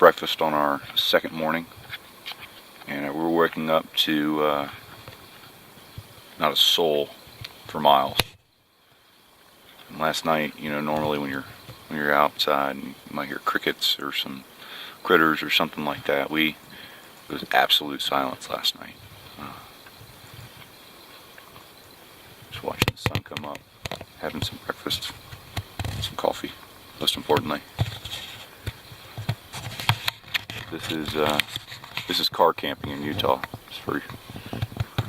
breakfast on our second morning, and we're waking up to not a soul for miles. And last night, you know, normally when you're outside, and you might hear crickets or some critters or something like that. It was absolute silence last night. Just watching the sun come up, having some breakfast, some coffee, most importantly. This is car camping in Utah, just for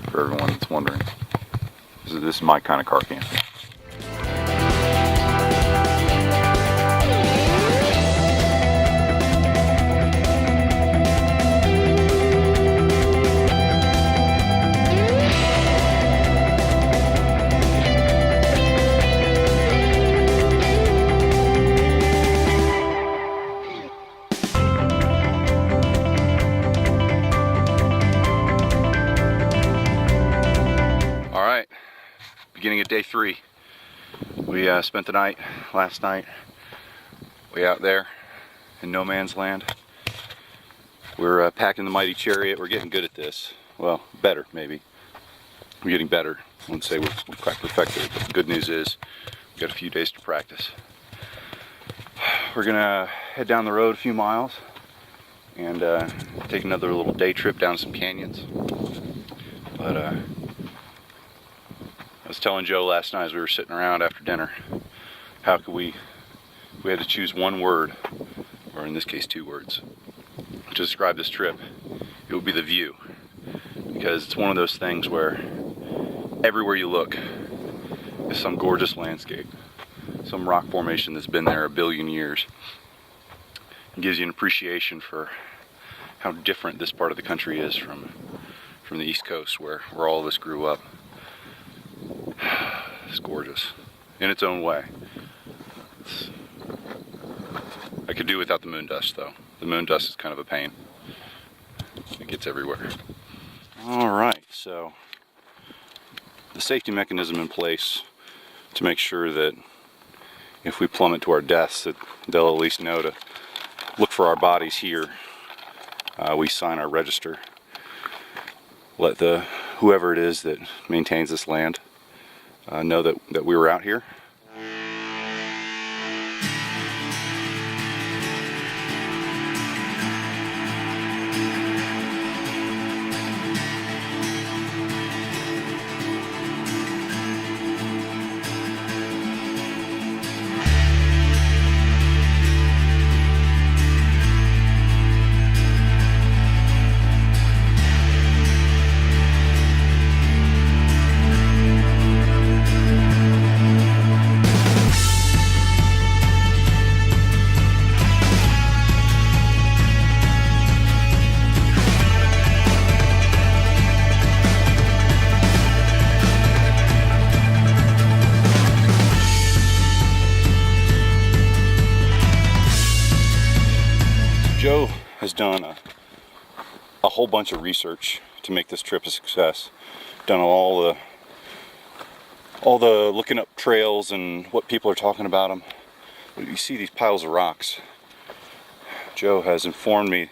everyone that's wondering. This is my kind of car camping. Beginning of day 3. We spent the night last night way out there in no man's land. We're packing the mighty chariot. We're getting good at this. Well, better maybe. We're getting better. I wouldn't say we're quite perfected, but the good news is we've got a few days to practice. We're gonna head down the road a few miles and take another little day trip down some canyons. But I was telling Joe last night as we were sitting around after dinner, how could we had to choose one word, or in this case 2 words, to describe this trip. It would be the view, because it's one of those things where everywhere you look is some gorgeous landscape, some rock formation that's been there a billion years. It gives you an appreciation for how different this part of the country is from the East Coast, where all of us grew up. It's gorgeous in its own way. I could do without the moon dust, though. The moon dust is kind of a pain. It gets everywhere. Alright, so the safety mechanism in place to make sure that if we plummet to our deaths, that they'll at least know to look for our bodies here. We sign our register. Let whoever it is that maintains this land know that we were out here. Joe has done a whole bunch of research to make this trip a success. Done all the looking up trails and what people are talking about them. You see these piles of rocks. Joe has informed me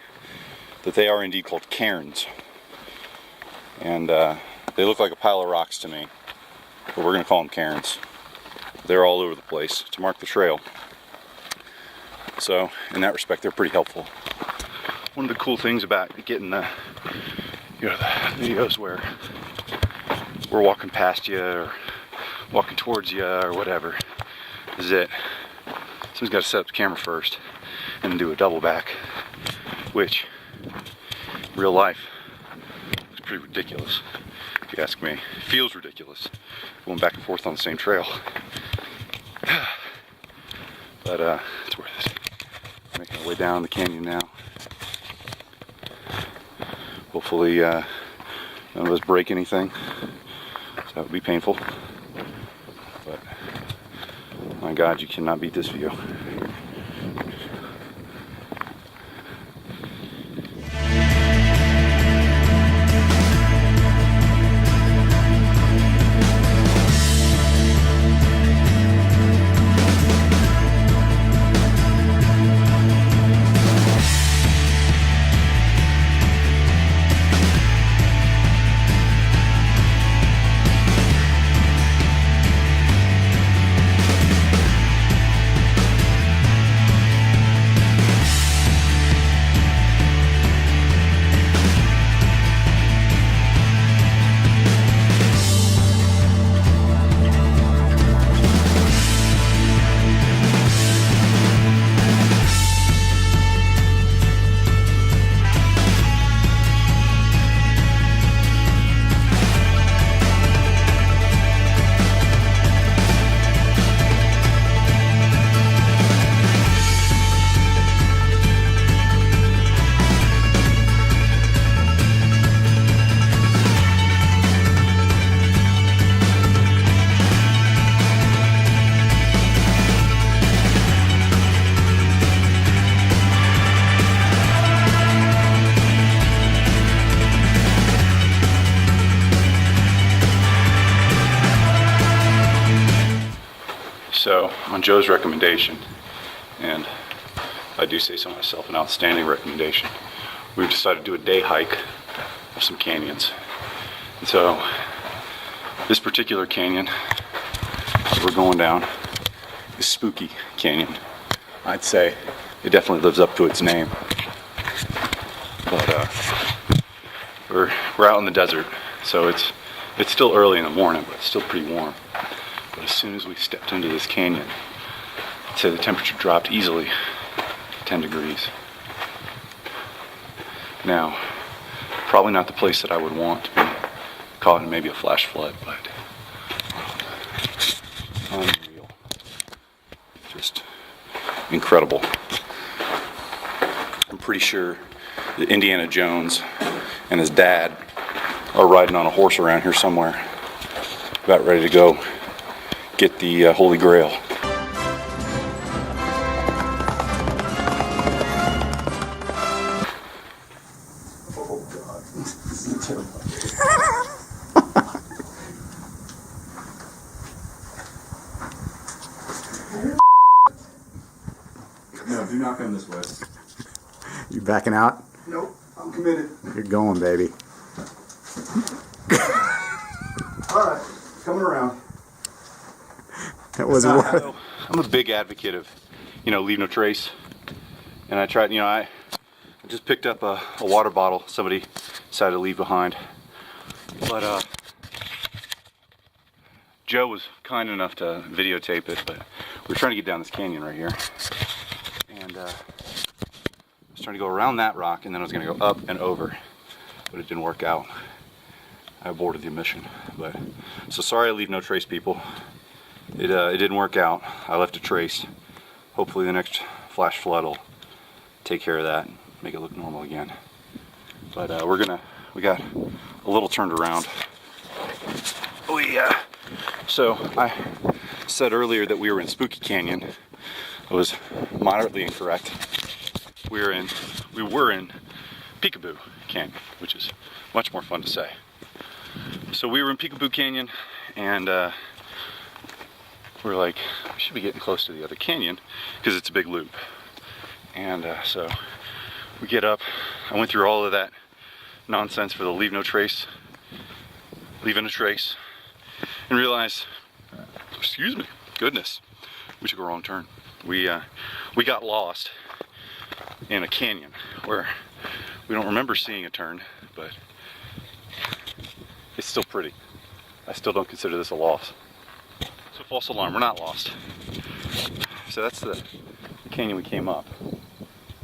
that they are indeed called cairns, and they look like a pile of rocks to me, but we're going to call them cairns. They're all over the place to mark the trail. So in that respect, they're pretty helpful. One of the cool things about getting the videos where we're walking past you or walking towards you or whatever is that someone's got to set up the camera first and then do a double back, which in real life is pretty ridiculous, if you ask me. It feels ridiculous going back and forth on the same trail. But it's worth it. Making our way down the canyon now. Hopefully none of us break anything, so that would be painful. But my God, you cannot beat this view. So, on Joe's recommendation, and I do say so myself, an outstanding recommendation, we've decided to do a day hike of some canyons. And so, this particular canyon that we're going down is Spooky Canyon. I'd say it definitely lives up to its name. But we're out in the desert, so it's still early in the morning, but it's still pretty warm. But as soon as we stepped into this canyon, I'd say the temperature dropped easily 10 degrees. Now, probably not the place that I would want to be caught in maybe a flash flood, but unreal. Just incredible. I'm pretty sure that Indiana Jones and his dad are riding on a horse around here somewhere, about ready to go get the Holy Grail. Oh God, this is terrifying. No, do not come this way. You backing out? Nope, I'm committed. You're going, baby. Alright, coming around. That wasn't worth. I'm a big advocate of, leave no trace. And I tried, I just picked up a water bottle somebody decided to leave behind. But Joe was kind enough to videotape it, but we're trying to get down this canyon right here. And I was trying to go around that rock, and then I was going to go up and over, but it didn't work out. I aborted the mission. But so sorry I leave no trace, people. It didn't work out. I left a trace. Hopefully the next flash flood will take care of that and make it look normal again. But we got a little turned around. So I said earlier that we were in Spooky Canyon. I was moderately incorrect. We were in Peekaboo Canyon, which is much more fun to say. So we were in Peekaboo Canyon, and we're like, we should be getting close to the other canyon because it's a big loop. And so we get up. I went through all of that nonsense for the leaving a trace, and realized, excuse me, goodness, we took a wrong turn. We got lost in a canyon where we don't remember seeing a turn, but it's still pretty. I still don't consider this a loss. So false alarm, we're not lost. So that's the canyon we came up.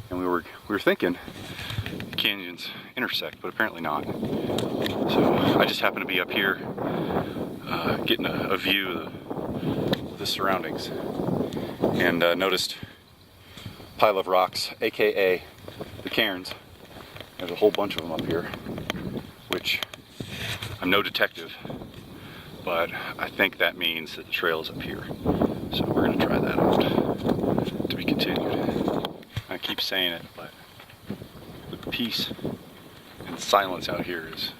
And we were thinking the canyons intersect, but apparently not. So I just happened to be up here getting a view of the surroundings, and noticed a pile of rocks, aka the cairns. There's a whole bunch of them up here, which I'm no detective, but I think that means that the trail is up here. So we're going to try that out. To be continued. I keep saying it, but the peace and silence out here is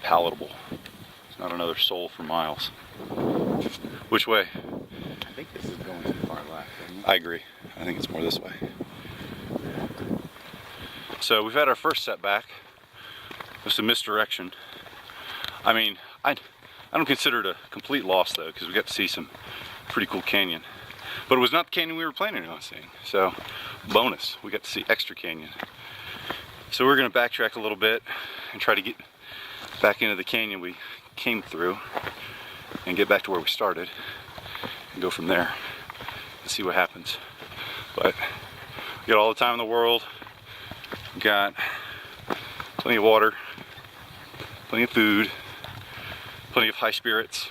palatable. It's not another soul for miles. Which way? I think this is going too far left, isn't it? I agree. I think it's more this way. So we've had our first setback with some misdirection. I mean, I don't consider it a complete loss though, because we got to see some pretty cool canyon. But it was not the canyon we were planning on seeing. So, bonus, we got to see extra canyon. So we're going to backtrack a little bit and try to get back into the canyon we came through and get back to where we started and go from there and see what happens. But we got all the time in the world. We got plenty of water, plenty of food, plenty of high spirits.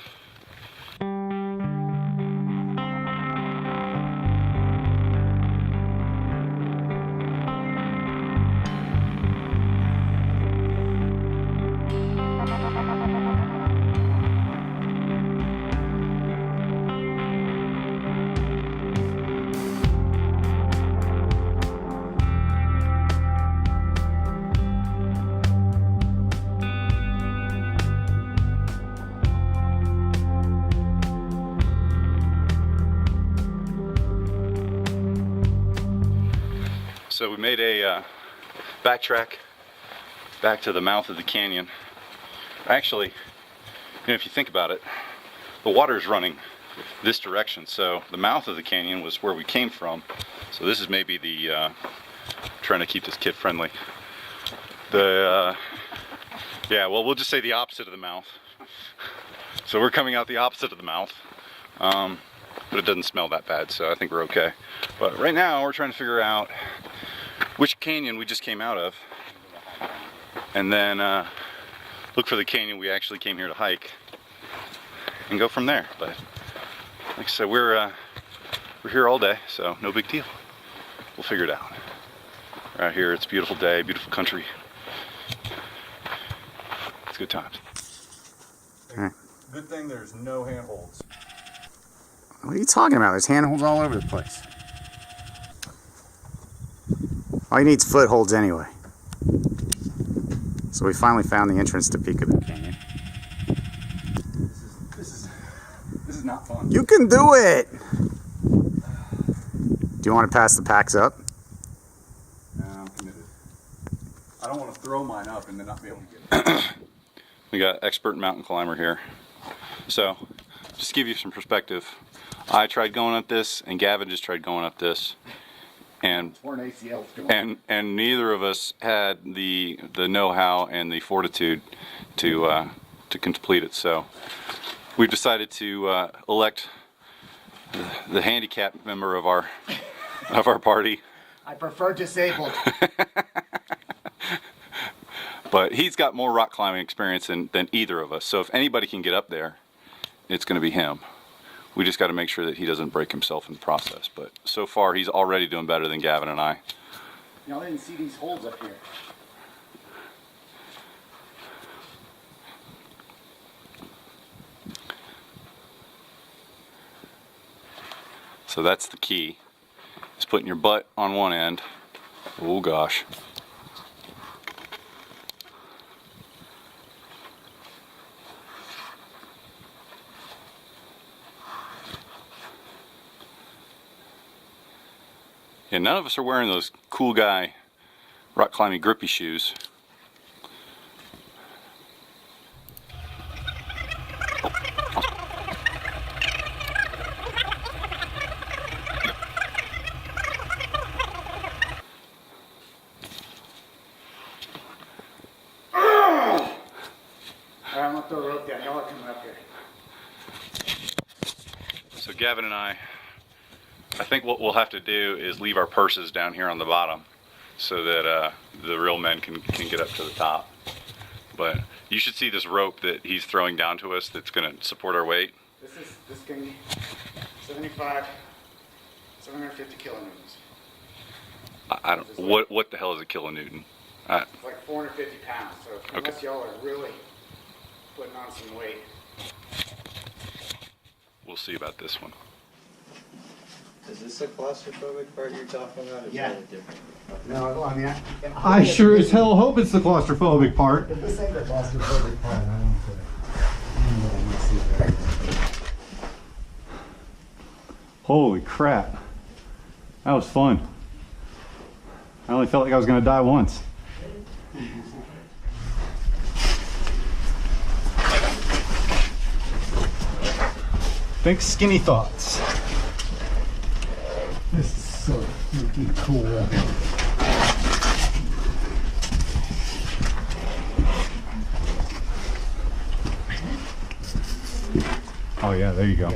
So we made a backtrack back to the mouth of the canyon. Actually, if you think about it, the water is running this direction, so the mouth of the canyon was where we came from. So this is maybe the trying to keep this kid friendly. Yeah, well, we'll just say the opposite of the mouth. So we're coming out the opposite of the mouth, but it doesn't smell that bad, so I think we're okay. But right now we're trying to figure out which canyon we just came out of, and then look for the canyon we actually came here to hike, and go from there. But like I said, we're here all day, so no big deal. We'll figure it out. Right here, it's a beautiful day, beautiful country. It's good times. Good thing there's no handholds. What are you talking about? There's handholds all over the place. All you need is footholds anyway. So we finally found the entrance to Peekaboo Canyon. This is not fun. You can do it! Do you want to pass the packs up? No, I'm committed. I don't want to throw mine up and then not be able to get it. We got expert mountain climber here. So, just to give you some perspective, I tried going up this, and Gavin just tried going up this, and neither of us had the know-how and the fortitude to complete it. So, we've decided to elect the handicapped member of our party. I prefer disabled. But he's got more rock climbing experience than either of us. So if anybody can get up there, it's going to be him. We just got to make sure that he doesn't break himself in the process. But so far, he's already doing better than Gavin and I. Y'all didn't see these holes up here. So that's the key. Is putting your butt on one end. Oh gosh. Yeah, none of us are wearing those cool guy rock climbing grippy shoes. Alright, I'm gonna throw a rope down. Y'all are coming up here. So Gavin and I think what we'll have to do is leave our purses down here on the bottom so that the real men can get up to the top. But you should see this rope that he's throwing down to us that's going to support our weight. This thing, 75, 750 kilonewtons. I don't, what the hell is a kilonewton? It's like 450 pounds, so unless y'all are really putting on some weight. We'll see about this one. Is this a claustrophobic part you're talking about? Or is Yeah. that a different? No, I mean, I sure as hell hope it's the claustrophobic part. if this ain't the claustrophobic part, I don't care. Holy crap. That was fun. I only felt like I was going to die once. Think skinny thoughts. This is so freaking cool. Oh yeah, there you go.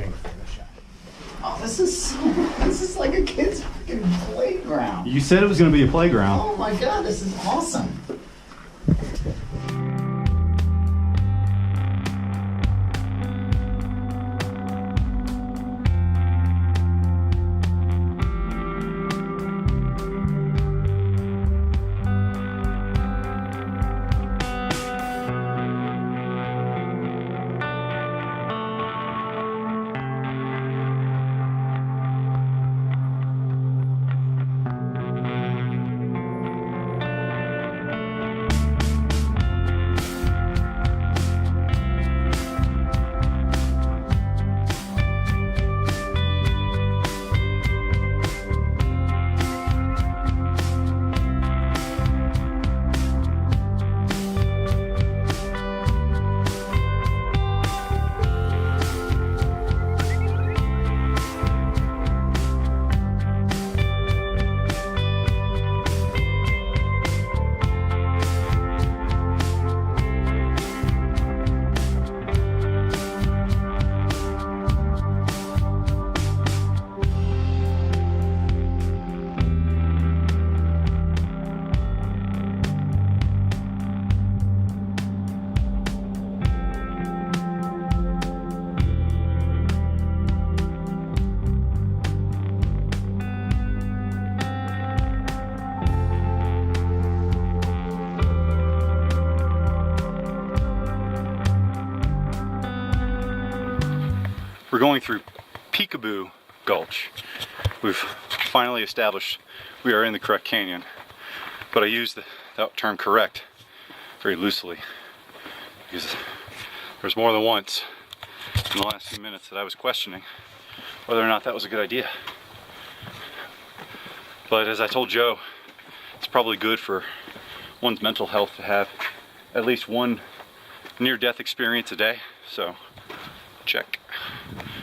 Oh, this is like a kid's freaking playground. You said it was going to be a playground. Oh my god, this is awesome. We're going through Spooky Gulch. We've finally established we are in the correct canyon, but I use that term correct very loosely because there's more than once in the last few minutes that I was questioning whether or not that was a good idea. But as I told Joe, it's probably good for one's mental health to have at least one near-death experience a day. So, check.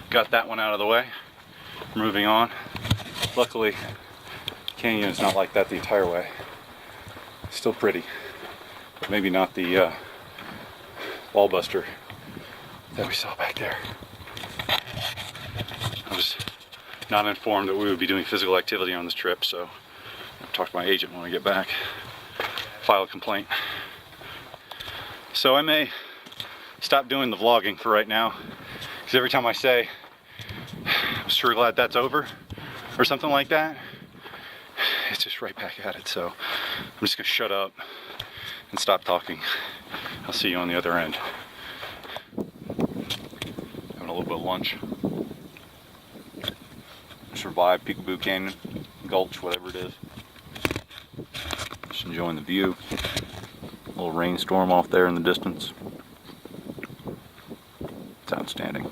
Got that one out of the way. Moving on. Luckily, the canyon is not like that the entire way. Still pretty. But maybe not the wall buster that we saw back there. I was not informed that we would be doing physical activity on this trip, so I'll talk to my agent when I get back. File a complaint. So I may stop doing the vlogging for right now, because every time I say I'm sure glad that's over or something like that, it's just right back at it. So I'm just gonna shut up and stop talking. I'll see you on the other end. Having a little bit of lunch. Survive Spooky Canyon, Gulch, whatever it is. Just enjoying the view. A little rainstorm off there in the distance. It's outstanding.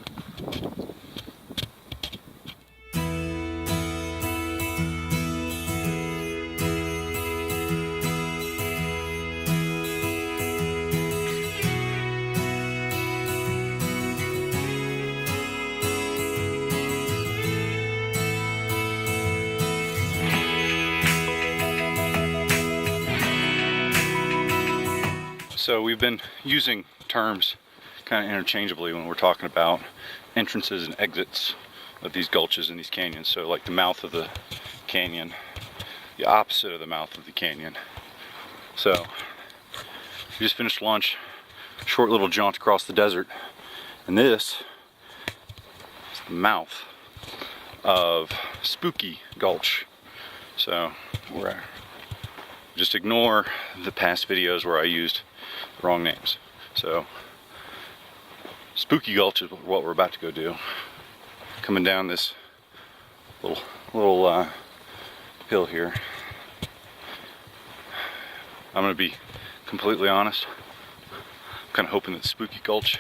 So we've been using terms kind of interchangeably when we're talking about entrances and exits of these gulches and these canyons. So like the mouth of the canyon, the opposite of the mouth of the canyon. So we just finished lunch, short little jaunt across the desert, and this is the mouth of Spooky Gulch. So just ignore the past videos where I used the wrong names. So Spooky Gulch is what we're about to go do. Coming down this little hill here. I'm gonna be completely honest. I'm kind of hoping that Spooky Gulch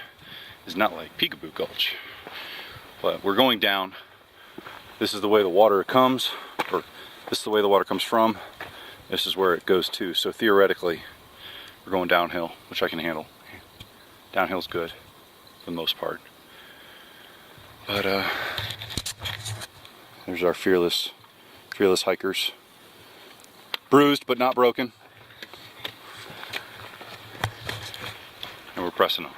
is not like Peekaboo Gulch, but we're going down. This is the way the water comes, or this is the way the water comes from. This is where it goes to. So theoretically, we're going downhill, which I can handle. Downhill's good for the most part. But there's our fearless hikers. Bruised but not broken. And we're pressing on.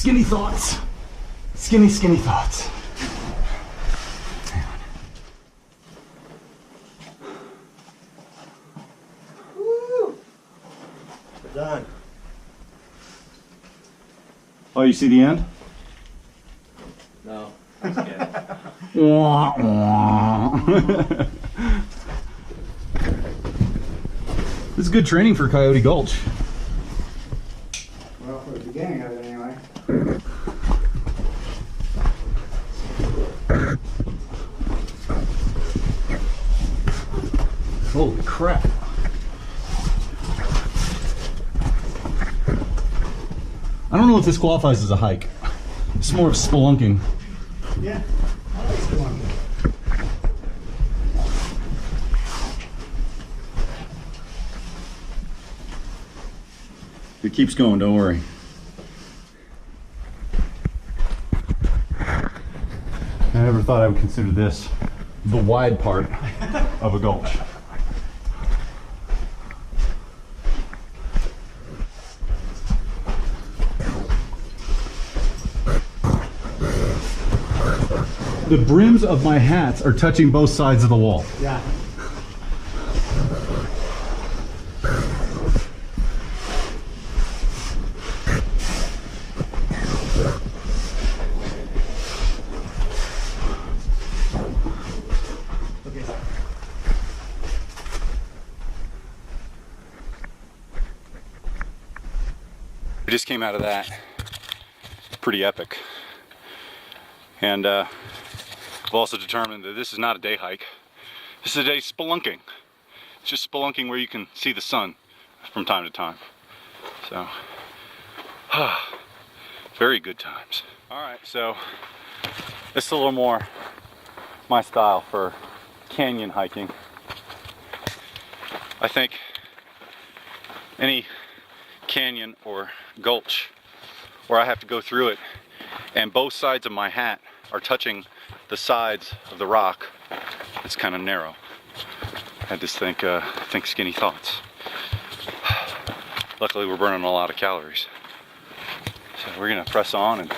Skinny thoughts. Skinny thoughts. Woo! We're done. Oh, you see the end? No. I'm just kidding. Wah, wah. This is good training for Coyote Gulch. Well, for the beginning of it anyway. Holy crap. I don't know if this qualifies as a hike. It's more of spelunking. Yeah, I like spelunking. It keeps going, don't worry. I never thought I would consider this the wide part of a gulch. The brims of my hats are touching both sides of the wall. Yeah. We just came out of that. Pretty epic. And I've also determined that this is not a day hike. This is a day spelunking. It's just spelunking where you can see the sun from time to time. So, very good times. All right, so this is a little more my style for canyon hiking. I think any canyon or gulch where I have to go through it and both sides of my hat are touching the sides of the rock, it's kind of narrow. I had this think skinny thoughts. Luckily we're burning a lot of calories. So we're gonna press on and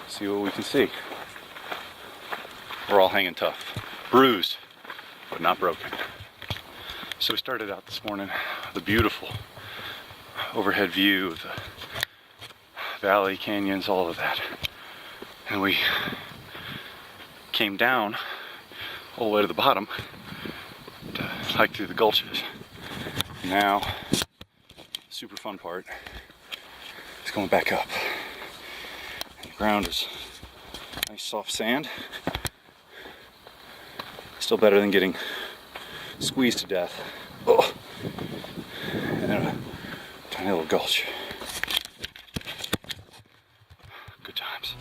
see what we can see. We're all hanging tough. Bruised, but not broken. So we started out this morning with a beautiful overhead view of the valley, canyons, all of that. And we came down all the way to the bottom to hike through the gulches. Now, super fun part is going back up. And the ground is nice soft sand. Still better than getting squeezed to death. Oh. And then a tiny little gulch. Good times.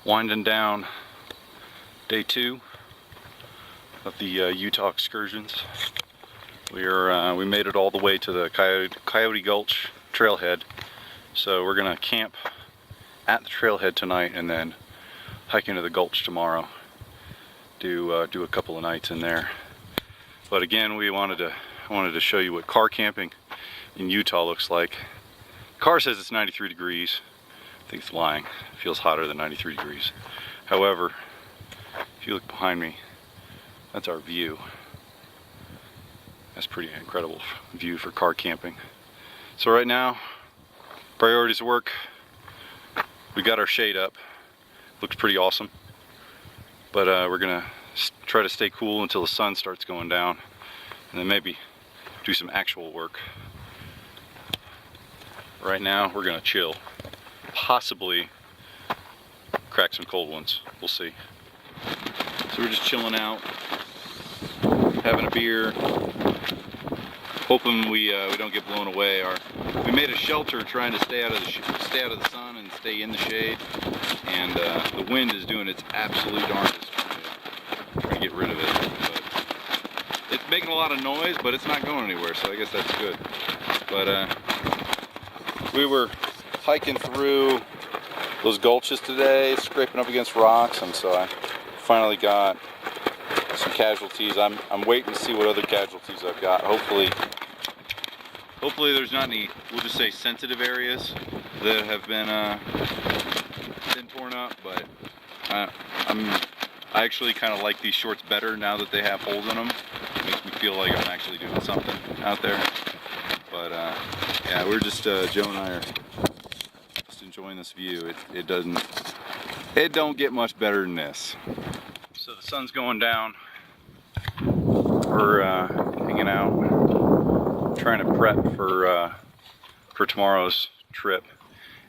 Winding down day 2 of the Utah excursions. We made it all the way to the Coyote Gulch trailhead. So we're gonna camp at the trailhead tonight and then hike into the gulch tomorrow. Do a couple of nights in there. But again, I wanted to show you what car camping in Utah looks like. The car says it's 93 degrees. I think it's lying. It feels hotter than 93 degrees. However, if you look behind me, that's our view. That's pretty incredible view for car camping. So right now, priorities of work. We got our shade up. Looks pretty awesome. But we're gonna try to stay cool until the sun starts going down, and then maybe do some actual work. Right now, we're gonna chill. Possibly crack some cold ones. We'll see. So we're just chilling out, having a beer, hoping we don't get blown away. We made a shelter trying to stay out of the sun and stay in the shade, and the wind is doing its absolute darndest trying to get rid of it. But it's making a lot of noise, but it's not going anywhere, so I guess that's good. But we were hiking through those gulches today, scraping up against rocks, and so I finally got some casualties. I'm waiting to see what other casualties I've got. Hopefully there's not any, we'll just say, sensitive areas that have been torn up, but I actually kind of like these shorts better now that they have holes in them. It makes me feel like I'm actually doing something out there. But yeah, we're just, Joe and I are just enjoying this view. It don't get much better than this. So the sun's going down. We're hanging out, trying to prep for tomorrow's trip.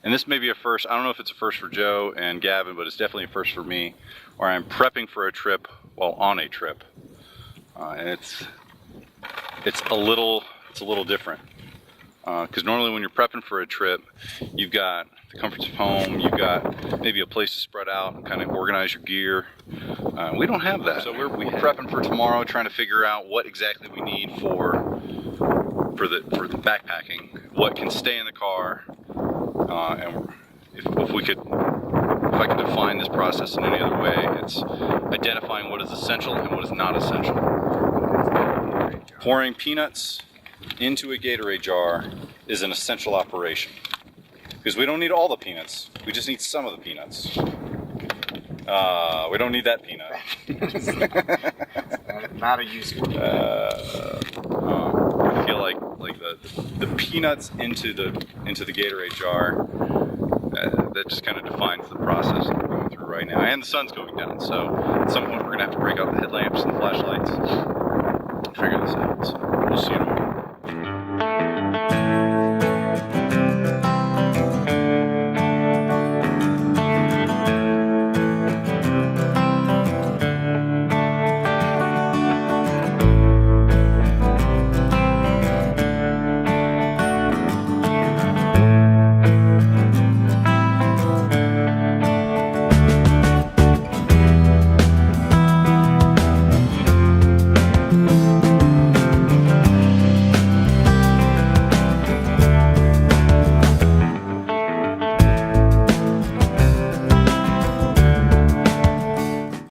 And this may be a first. I don't know if it's a first for Joe and Gavin, but it's definitely a first for me, where I'm prepping for a trip while on a trip. And it's a little different. Because normally when you're prepping for a trip, you've got the comforts of home, you've got maybe a place to spread out and kind of organize your gear. We don't have that. So we're prepping for tomorrow, trying to figure out what exactly we need for the backpacking, what can stay in the car, and if I could define this process in any other way, it's identifying what is essential and what is not essential. Pouring peanuts into a Gatorade jar is an essential operation, because we don't need all the peanuts, we just need some of the peanuts. We don't need that peanut. Not a useful. I feel like the peanuts into the Gatorade jar, that just kind of defines the process that we're going through right now. And the sun's going down, so at some point we're gonna have to break out the headlamps and the flashlights and figure this out. So we'll see you tomorrow.